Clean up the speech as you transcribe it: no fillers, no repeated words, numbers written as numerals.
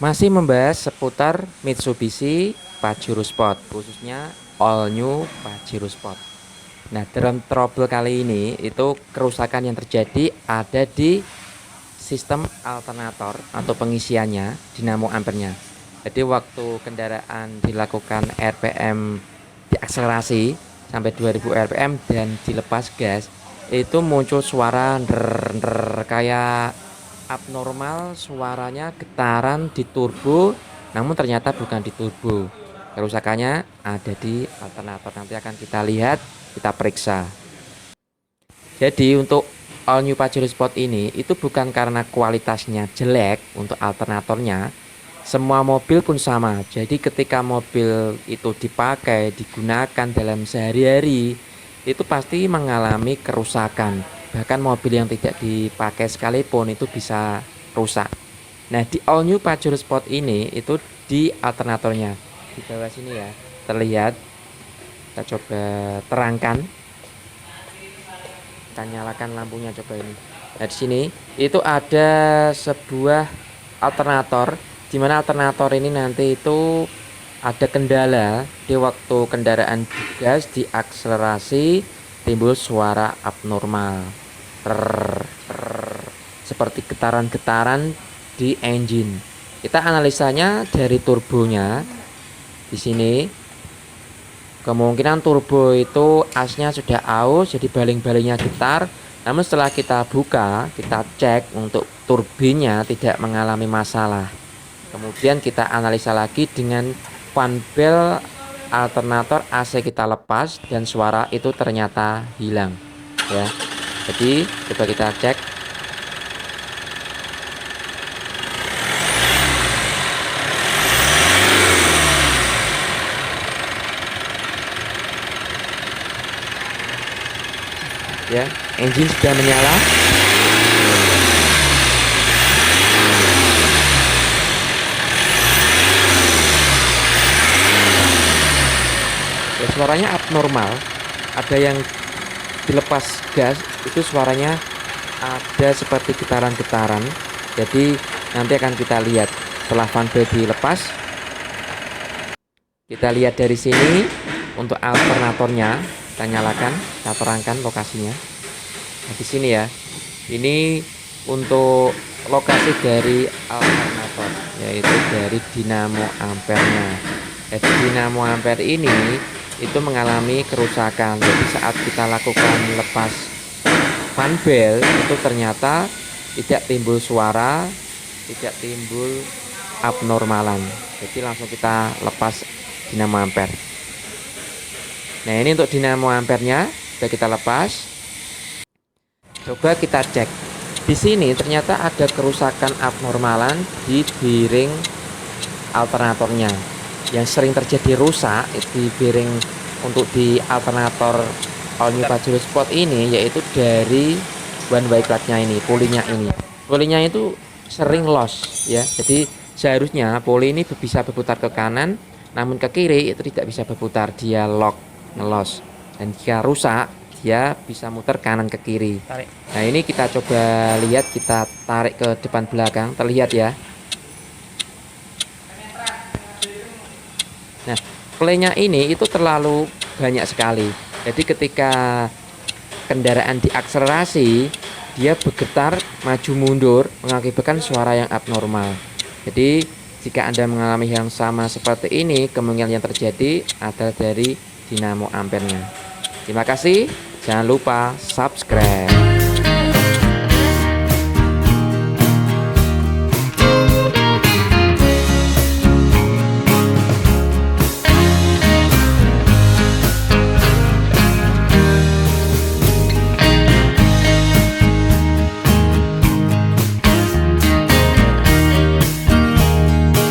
Masih membahas seputar Mitsubishi Pajero Sport, khususnya all new Pajero Sport. Nah, dalam trouble kali ini itu kerusakan yang terjadi ada di sistem alternator atau pengisiannya, dinamo ampernya. Jadi waktu kendaraan dilakukan RPM diakselerasi sampai 2000 RPM dan dilepas gas, itu muncul suara kayak abnormal, suaranya getaran di turbo, namun ternyata bukan di turbo. Kerusakannya ada di alternator. Nanti akan kita lihat, kita periksa. Jadi untuk all new Pajero Sport ini itu bukan karena kualitasnya jelek untuk alternatornya. Semua mobil pun sama. Jadi ketika mobil itu dipakai, digunakan dalam sehari-hari, itu pasti mengalami kerusakan. Bahkan mobil yang tidak dipakai sekalipun itu bisa rusak. Nah, di all new Pajero Sport ini itu di alternatornya. Di bawah sini ya, terlihat. Kita coba terangkan. Kita nyalakan lampunya coba ini. Nah, di sini itu ada sebuah alternator, di mana alternator ini nanti itu ada kendala di waktu kendaraan digas, diakselerasi, timbul suara abnormal. Seperti getaran-getaran di engine. Kita analisanya dari turbonya. Di sini kemungkinan turbo itu asnya sudah aus, jadi baling-balingnya getar. Namun setelah kita buka, kita cek untuk turbinnya tidak mengalami masalah. Kemudian kita analisa lagi dengan fan belt alternator AC kita lepas dan suara itu ternyata hilang. Ya, jadi coba kita cek. Ya, engine sudah menyala. Ya, suaranya abnormal. Ada yang dilepas gas itu suaranya ada seperti getaran-getaran. Jadi nanti akan kita lihat setelah fan belt dilepas. Kita lihat dari sini untuk alternatornya, kita nyalakan, kita terangkan lokasinya. Nah, di sini ya. Ini untuk lokasi dari alternator, yaitu dari dinamo ampernya. Jadi dinamo ampere ini itu mengalami kerusakan. Jadi saat kita lakukan lepas fan belt itu ternyata tidak timbul suara, tidak timbul abnormalan. Jadi langsung kita lepas dinamo ampere. Nah, ini untuk dinamo ampernya sudah kita lepas. Coba kita cek. Di sini ternyata ada kerusakan abnormalan di bearing alternatornya. Yang sering terjadi rusak di bearing untuk di alternator all new Pajero Sport ini yaitu dari one way clutch-nya ini, pulinya ini. Pulinya itu sering loss ya. Jadi seharusnya puli ini bisa berputar ke kanan, namun ke kiri itu tidak bisa berputar, dia lock, ngelos. Dan jika rusak, dia bisa muter kanan ke kiri. Tarik. Nah, ini kita coba lihat, kita tarik ke depan belakang, terlihat ya. Nah, playnya ini itu terlalu banyak sekali. Jadi ketika kendaraan diakselerasi, dia bergetar maju mundur mengakibatkan suara yang abnormal. Jadi jika Anda mengalami yang sama seperti ini, kemungkinan yang terjadi adalah dari dinamo ampernya. Terima kasih, jangan lupa subscribe.